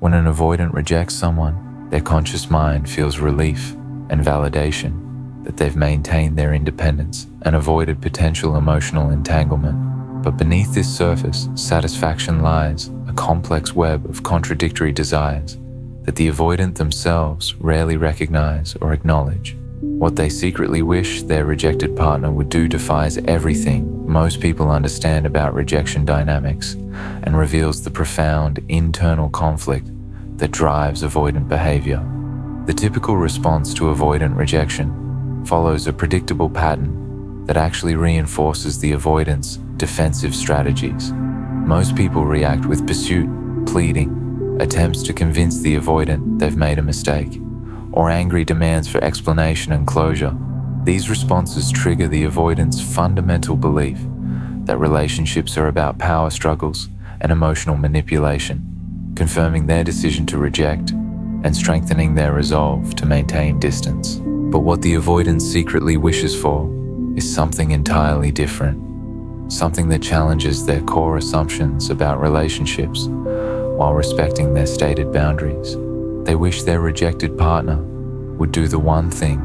When an avoidant rejects someone, their conscious mind feels relief and validation that they've maintained their independence and avoided potential emotional entanglement. But beneath this surface satisfaction lies, a complex web of contradictory desires that the avoidant themselves rarely recognize or acknowledge. What they secretly wish their rejected partner would do defies everything most people understand about rejection dynamics and reveals the profound internal conflict that drives avoidant behavior. The typical response to avoidant rejection follows a predictable pattern that actually reinforces the avoidant's defensive strategies. Most people react with pursuit, pleading, attempts to convince the avoidant they've made a mistake, or angry demands for explanation and closure. These responses trigger the avoidant's fundamental belief that relationships are about power struggles and emotional manipulation, confirming their decision to reject and strengthening their resolve to maintain distance. But what the avoidant secretly wishes for is something entirely different, something that challenges their core assumptions about relationships while respecting their stated boundaries. They wish their rejected partner would do the one thing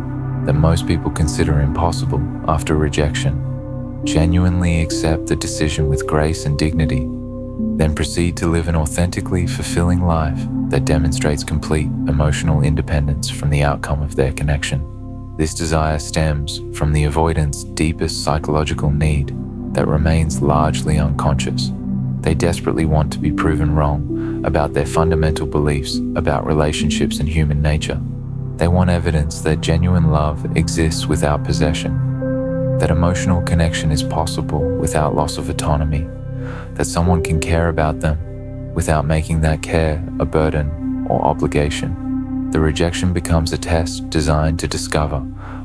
that most people consider impossible after rejection: genuinely accept the decision with grace and dignity, then proceed to live an authentically fulfilling life that demonstrates complete emotional independence from the outcome of their connection. This desire stems from the avoidant's deepest psychological need that remains largely unconscious. They desperately want to be proven wrong about their fundamental beliefs about relationships and human nature. They want evidence that genuine love exists without possession, that emotional connection is possible without loss of autonomy, that someone can care about them without making that care a burden or obligation. The rejection becomes a test designed to discover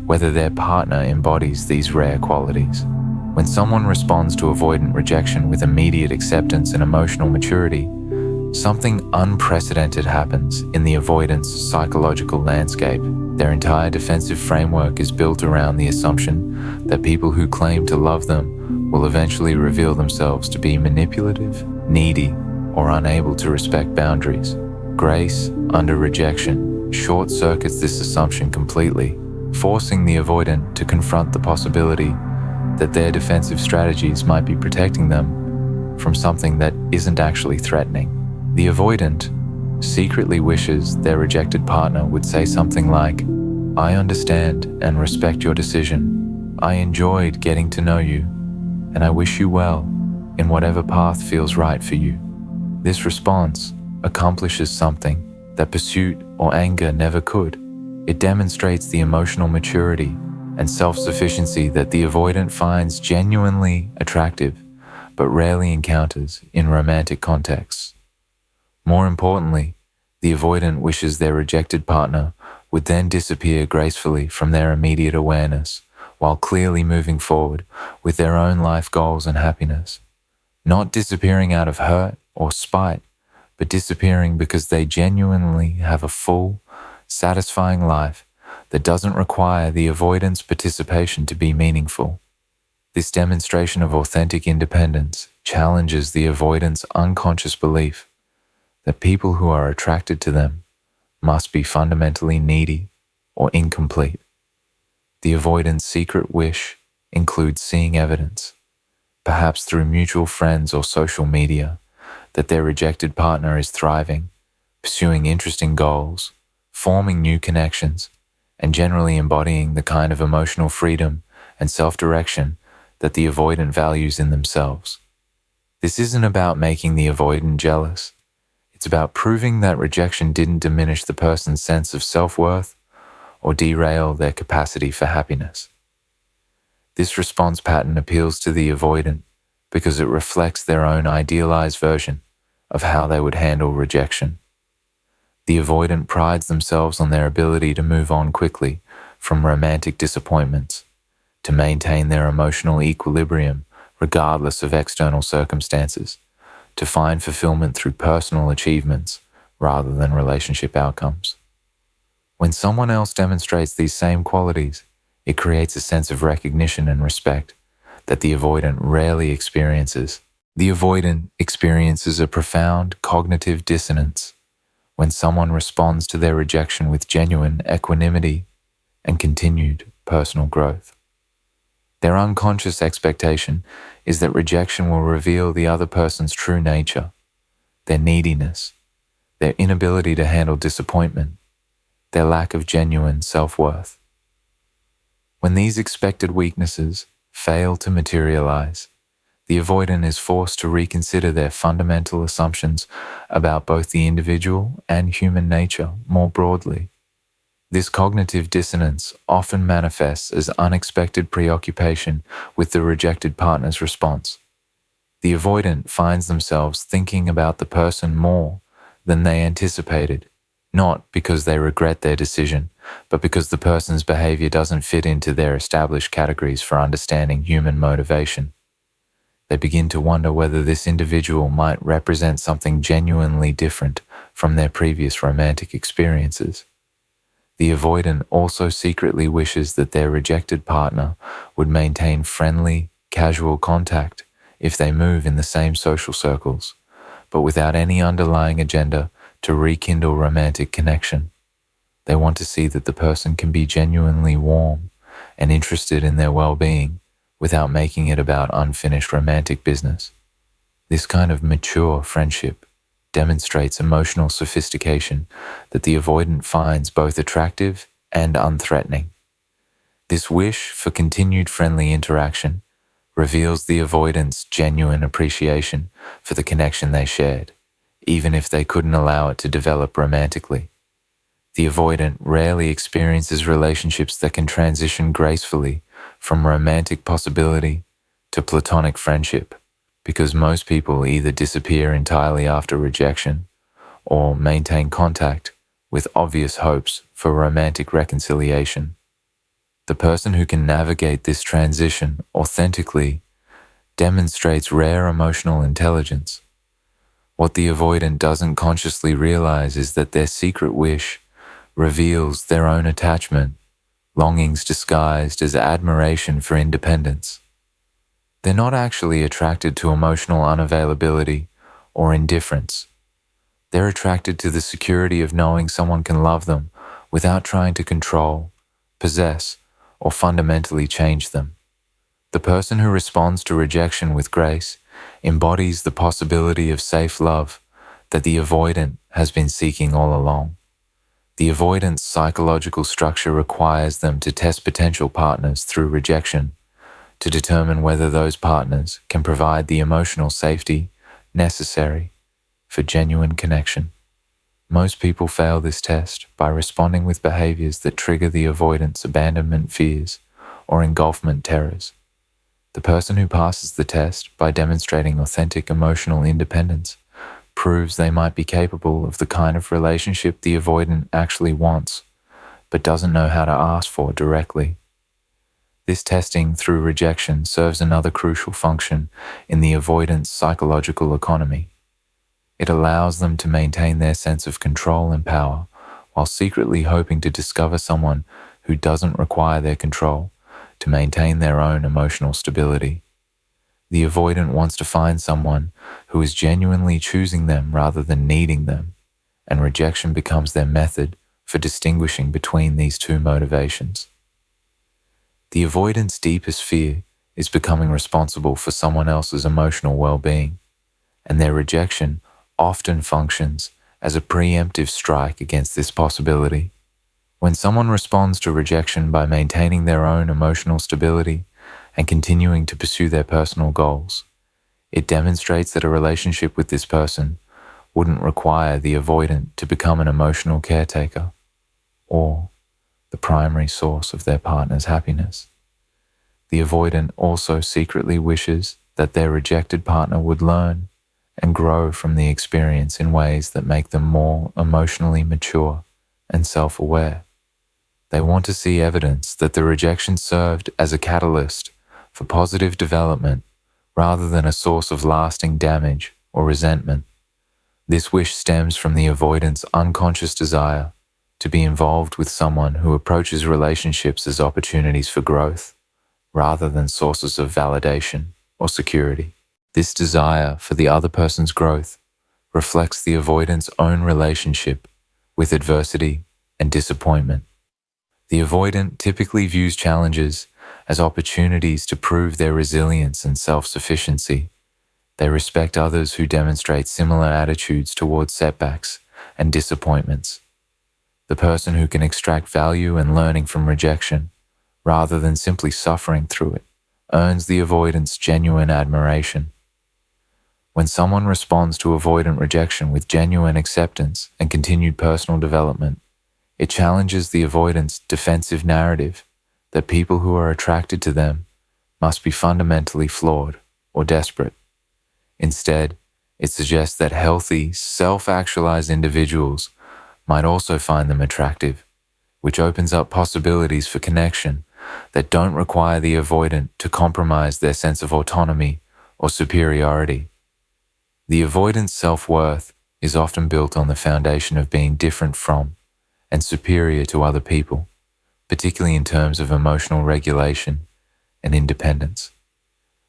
whether their partner embodies these rare qualities. When someone responds to avoidant rejection with immediate acceptance and emotional maturity, something unprecedented happens in the avoidant's psychological landscape. Their entire defensive framework is built around the assumption that people who claim to love them will eventually reveal themselves to be manipulative, needy, or unable to respect boundaries. Grace under rejection short-circuits this assumption completely, forcing the avoidant to confront the possibility that their defensive strategies might be protecting them from something that isn't actually threatening. The avoidant secretly wishes their rejected partner would say something like, "I understand and respect your decision. I enjoyed getting to know you, and I wish you well in whatever path feels right for you." This response accomplishes something that pursuit or anger never could. It demonstrates the emotional maturity and self-sufficiency that the avoidant finds genuinely attractive, but rarely encounters in romantic contexts. More importantly, the avoidant wishes their rejected partner would then disappear gracefully from their immediate awareness, while clearly moving forward with their own life goals and happiness. Not disappearing out of hurt or spite, but disappearing because they genuinely have a full, satisfying life that doesn't require the avoidant's participation to be meaningful. This demonstration of authentic independence challenges the avoidant's unconscious belief that people who are attracted to them must be fundamentally needy or incomplete. The avoidant's secret wish includes seeing evidence, perhaps through mutual friends or social media, that their rejected partner is thriving, pursuing interesting goals, forming new connections, and generally embodying the kind of emotional freedom and self-direction that the avoidant values in themselves. This isn't about making the avoidant jealous. It's about proving that rejection didn't diminish the person's sense of self-worth or derail their capacity for happiness. This response pattern appeals to the avoidant because it reflects their own idealized version of how they would handle rejection. The avoidant prides themselves on their ability to move on quickly from romantic disappointments, to maintain their emotional equilibrium regardless of external circumstances, to find fulfillment through personal achievements rather than relationship outcomes. When someone else demonstrates these same qualities, it creates a sense of recognition and respect that the avoidant rarely experiences. The avoidant experiences a profound cognitive dissonance when someone responds to their rejection with genuine equanimity and continued personal growth. Their unconscious expectation is that rejection will reveal the other person's true nature, their neediness, their inability to handle disappointment, their lack of genuine self-worth. When these expected weaknesses fail to materialize, the avoidant is forced to reconsider their fundamental assumptions about both the individual and human nature more broadly. This cognitive dissonance often manifests as unexpected preoccupation with the rejected partner's response. The avoidant finds themselves thinking about the person more than they anticipated, not because they regret their decision, but because the person's behavior doesn't fit into their established categories for understanding human motivation. They begin to wonder whether this individual might represent something genuinely different from their previous romantic experiences. The avoidant also secretly wishes that their rejected partner would maintain friendly, casual contact if they move in the same social circles, but without any underlying agenda to rekindle romantic connection. They want to see that the person can be genuinely warm and interested in their well-being without making it about unfinished romantic business. This kind of mature friendship demonstrates emotional sophistication that the avoidant finds both attractive and unthreatening. This wish for continued friendly interaction reveals the avoidant's genuine appreciation for the connection they shared, even if they couldn't allow it to develop romantically. The avoidant rarely experiences relationships that can transition gracefully from romantic possibility to platonic friendship, because most people either disappear entirely after rejection or maintain contact with obvious hopes for romantic reconciliation. The person who can navigate this transition authentically demonstrates rare emotional intelligence. What the avoidant doesn't consciously realize is that their secret wish reveals their own attachment, longings disguised as admiration for independence. They're not actually attracted to emotional unavailability or indifference. They're attracted to the security of knowing someone can love them without trying to control, possess, or fundamentally change them. The person who responds to rejection with grace embodies the possibility of safe love that the avoidant has been seeking all along. The avoidant's psychological structure requires them to test potential partners through rejection to determine whether those partners can provide the emotional safety necessary for genuine connection. Most people fail this test by responding with behaviors that trigger the avoidant's abandonment fears or engulfment terrors. The person who passes the test by demonstrating authentic emotional independence proves they might be capable of the kind of relationship the avoidant actually wants, but doesn't know how to ask for directly. This testing through rejection serves another crucial function in the avoidant's psychological economy. It allows them to maintain their sense of control and power while secretly hoping to discover someone who doesn't require their control to maintain their own emotional stability. The avoidant wants to find someone who is genuinely choosing them rather than needing them, and rejection becomes their method for distinguishing between these two motivations. The avoidant's deepest fear is becoming responsible for someone else's emotional well-being, and their rejection often functions as a preemptive strike against this possibility. When someone responds to rejection by maintaining their own emotional stability and continuing to pursue their personal goals, it demonstrates that a relationship with this person wouldn't require the avoidant to become an emotional caretaker or the primary source of their partner's happiness. The avoidant also secretly wishes that their rejected partner would learn and grow from the experience in ways that make them more emotionally mature and self-aware. They want to see evidence that the rejection served as a catalyst for positive development rather than a source of lasting damage or resentment. This wish stems from the avoidant's unconscious desire to be involved with someone who approaches relationships as opportunities for growth rather than sources of validation or security. This desire for the other person's growth reflects the avoidant's own relationship with adversity and disappointment. The avoidant typically views challenges as opportunities to prove their resilience and self-sufficiency. They respect others who demonstrate similar attitudes towards setbacks and disappointments. The person who can extract value and learning from rejection, rather than simply suffering through it, earns the avoidant's genuine admiration. When someone responds to avoidant rejection with genuine acceptance and continued personal development, it challenges the avoidant's defensive narrative that people who are attracted to them must be fundamentally flawed or desperate. Instead, it suggests that healthy, self-actualized individuals might also find them attractive, which opens up possibilities for connection that don't require the avoidant to compromise their sense of autonomy or superiority. The avoidant's self-worth is often built on the foundation of being different from and superior to other people, particularly in terms of emotional regulation and independence.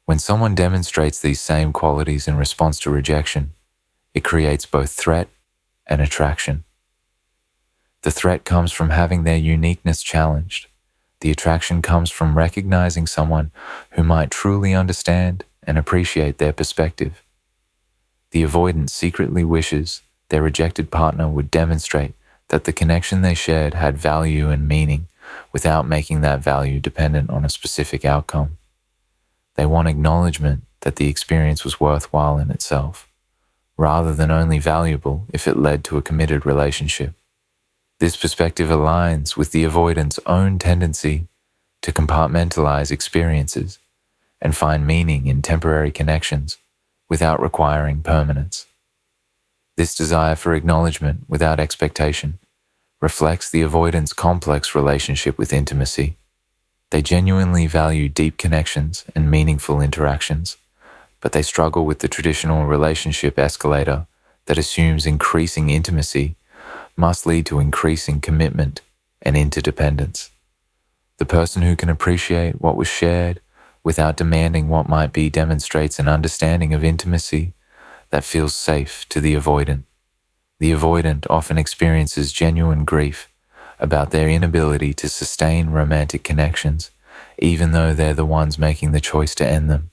When someone demonstrates these same qualities in response to rejection, it creates both threat and attraction. The threat comes from having their uniqueness challenged. The attraction comes from recognizing someone who might truly understand and appreciate their perspective. The avoidant secretly wishes their rejected partner would demonstrate that the connection they shared had value and meaning without making that value dependent on a specific outcome. They want acknowledgement that the experience was worthwhile in itself, rather than only valuable if it led to a committed relationship. This perspective aligns with the avoidant's own tendency to compartmentalize experiences and find meaning in temporary connections without requiring permanence. This desire for acknowledgement without expectation reflects the avoidant's complex relationship with intimacy. They genuinely value deep connections and meaningful interactions, but they struggle with the traditional relationship escalator that assumes increasing intimacy must lead to increasing commitment and interdependence. The person who can appreciate what was shared without demanding what might be demonstrates an understanding of intimacy that feels safe to the avoidant. The avoidant often experiences genuine grief about their inability to sustain romantic connections, even though they're the ones making the choice to end them.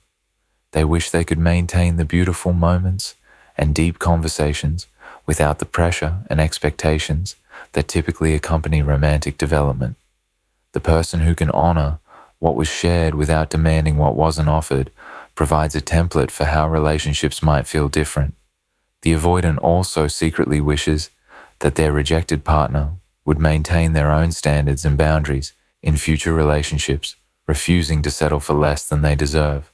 They wish they could maintain the beautiful moments and deep conversations without the pressure and expectations that typically accompany romantic development. The person who can honor what was shared without demanding what wasn't offered provides a template for how relationships might feel different. The avoidant also secretly wishes that their rejected partner would maintain their own standards and boundaries in future relationships, refusing to settle for less than they deserve.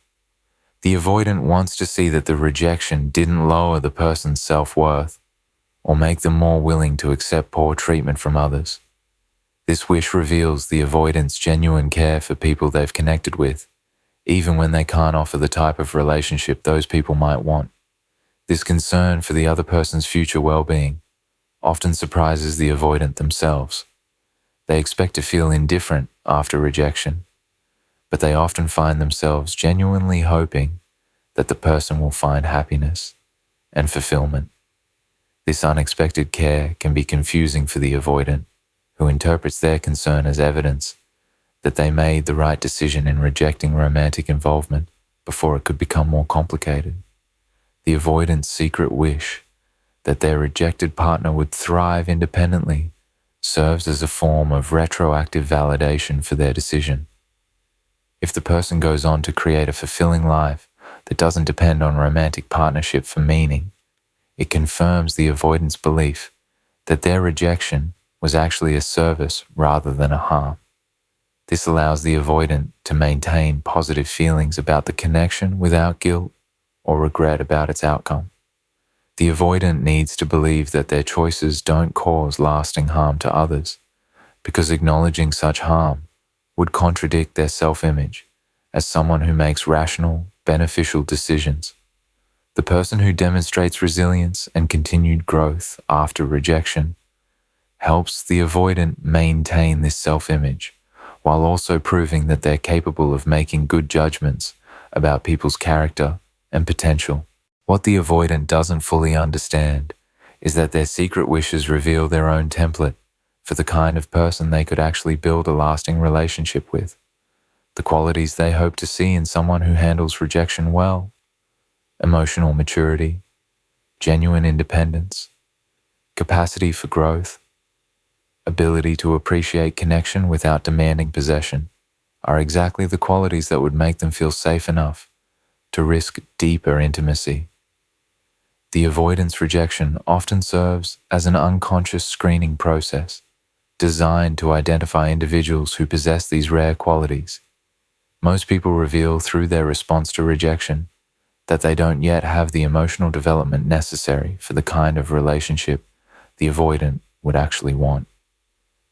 The avoidant wants to see that the rejection didn't lower the person's self-worth or make them more willing to accept poor treatment from others. This wish reveals the avoidant's genuine care for people they've connected with, even when they can't offer the type of relationship those people might want. This concern for the other person's future well-being often surprises the avoidant themselves. They expect to feel indifferent after rejection, but they often find themselves genuinely hoping that the person will find happiness and fulfillment. This unexpected care can be confusing for the avoidant, who interprets their concern as evidence that they made the right decision in rejecting romantic involvement before it could become more complicated. The avoidant's secret wish that their rejected partner would thrive independently serves as a form of retroactive validation for their decision. If the person goes on to create a fulfilling life that doesn't depend on romantic partnership for meaning, it confirms the avoidant's belief that their rejection was actually a service rather than a harm. This allows the avoidant to maintain positive feelings about the connection without guilt or regret about its outcome. The avoidant needs to believe that their choices don't cause lasting harm to others, because acknowledging such harm would contradict their self-image as someone who makes rational, beneficial decisions. The person who demonstrates resilience and continued growth after rejection helps the avoidant maintain this self-image, while also proving that they're capable of making good judgments about people's character and potential. What the avoidant doesn't fully understand is that their secret wishes reveal their own template for the kind of person they could actually build a lasting relationship with, the qualities they hope to see in someone who handles rejection well: emotional maturity, genuine independence, capacity for growth, ability to appreciate connection without demanding possession, are exactly the qualities that would make them feel safe enough to risk deeper intimacy. The avoidance rejection often serves as an unconscious screening process designed to identify individuals who possess these rare qualities. Most people reveal through their response to rejection that they don't yet have the emotional development necessary for the kind of relationship the avoidant would actually want.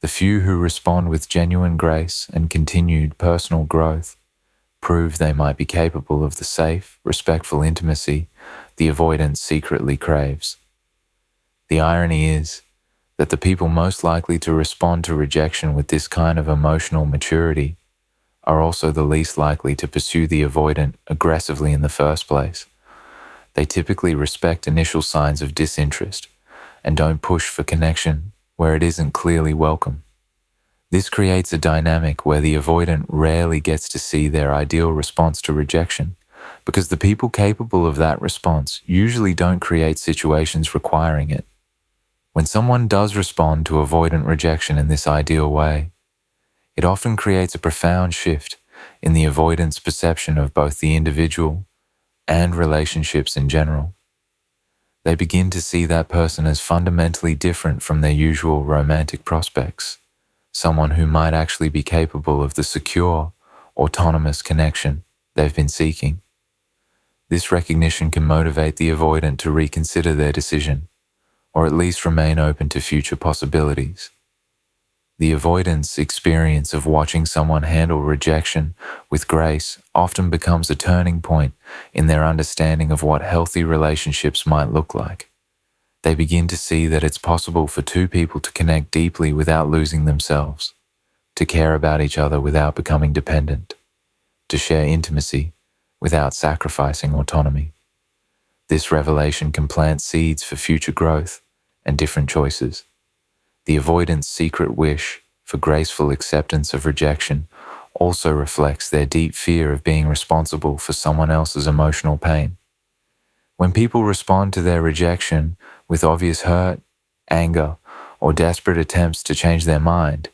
The few who respond with genuine grace and continued personal growth prove they might be capable of the safe, respectful intimacy the avoidant secretly craves. The irony is that the people most likely to respond to rejection with this kind of emotional maturity are also the least likely to pursue the avoidant aggressively in the first place. They typically respect initial signs of disinterest and don't push for connection where it isn't clearly welcome. This creates a dynamic where the avoidant rarely gets to see their ideal response to rejection, because the people capable of that response usually don't create situations requiring it. When someone does respond to avoidant rejection in this ideal way, it often creates a profound shift in the avoidant's perception of both the individual and relationships in general. They begin to see that person as fundamentally different from their usual romantic prospects, someone who might actually be capable of the secure, autonomous connection they've been seeking. This recognition can motivate the avoidant to reconsider their decision, or at least remain open to future possibilities. The avoidant's experience of watching someone handle rejection with grace often becomes a turning point in their understanding of what healthy relationships might look like. They begin to see that it's possible for two people to connect deeply without losing themselves, to care about each other without becoming dependent, to share intimacy without sacrificing autonomy. This revelation can plant seeds for future growth and different choices. The avoidant's secret wish for graceful acceptance of rejection also reflects their deep fear of being responsible for someone else's emotional pain. When people respond to their rejection with obvious hurt, anger, or desperate attempts to change their mind,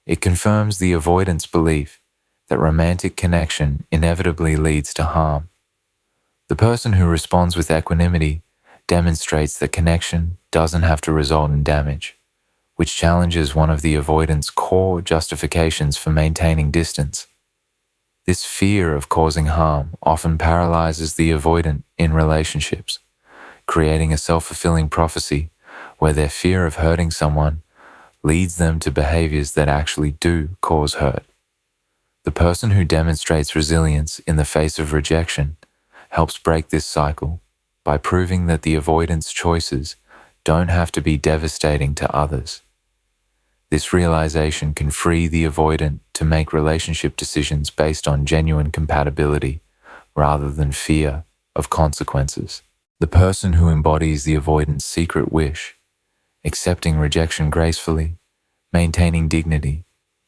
it confirms the avoidant's belief that romantic connection inevitably leads to harm. The person who responds with equanimity demonstrates that connection doesn't have to result in damage, which challenges one of the avoidant's core justifications for maintaining distance. This fear of causing harm often paralyzes the avoidant in relationships, creating a self-fulfilling prophecy where their fear of hurting someone leads them to behaviors that actually do cause hurt. The person who demonstrates resilience in the face of rejection helps break this cycle by proving that the avoidant's choices don't have to be devastating to others. This realization can free the avoidant to make relationship decisions based on genuine compatibility rather than fear of consequences. The person who embodies the avoidant's secret wish, accepting rejection gracefully, maintaining dignity,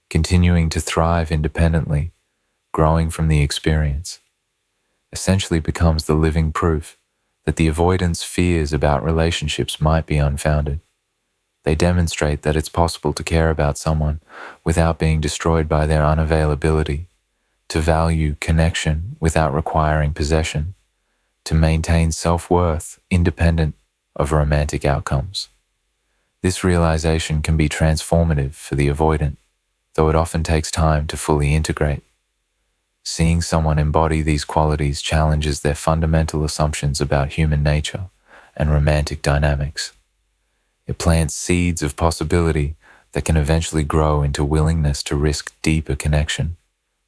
continuing to thrive independently, growing from the experience, essentially becomes the living proof that the avoidant's fears about relationships might be unfounded. They demonstrate that it's possible to care about someone without being destroyed by their unavailability, to value connection without requiring possession, to maintain self-worth independent of romantic outcomes. This realization can be transformative for the avoidant, though it often takes time to fully integrate. Seeing someone embody these qualities challenges their fundamental assumptions about human nature and romantic dynamics. It plants seeds of possibility that can eventually grow into willingness to risk deeper connection,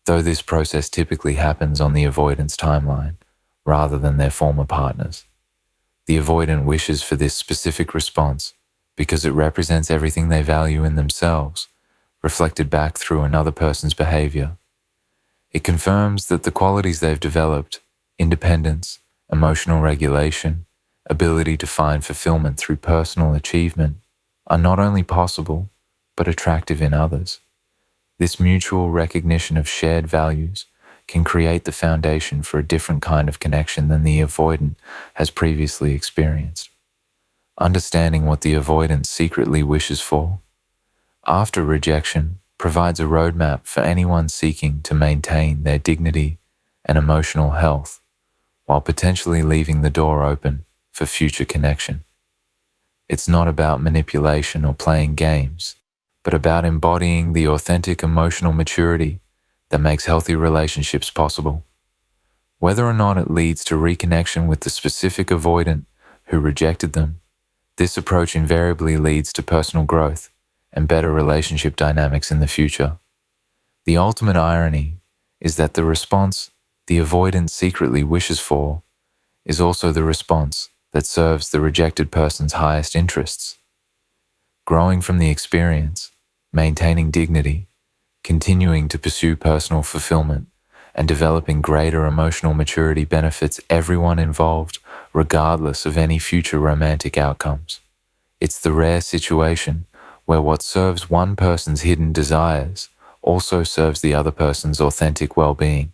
though this process typically happens on the avoidant's timeline rather than their former partners. The avoidant wishes for this specific response because it represents everything they value in themselves, reflected back through another person's behavior. It confirms that the qualities they've developed, independence, emotional regulation, ability to find fulfillment through personal achievement are not only possible, but attractive in others. This mutual recognition of shared values can create the foundation for a different kind of connection than the avoidant has previously experienced. Understanding what the avoidant secretly wishes for after rejection provides a roadmap for anyone seeking to maintain their dignity and emotional health while potentially leaving the door open for future connection. It's not about manipulation or playing games, but about embodying the authentic emotional maturity that makes healthy relationships possible. Whether or not it leads to reconnection with the specific avoidant who rejected them, this approach invariably leads to personal growth and better relationship dynamics in the future. The ultimate irony is that the response the avoidant secretly wishes for is also the response that serves the rejected person's highest interests. Growing from the experience, maintaining dignity, continuing to pursue personal fulfillment, and developing greater emotional maturity benefits everyone involved, regardless of any future romantic outcomes. It's the rare situation where what serves one person's hidden desires also serves the other person's authentic well-being.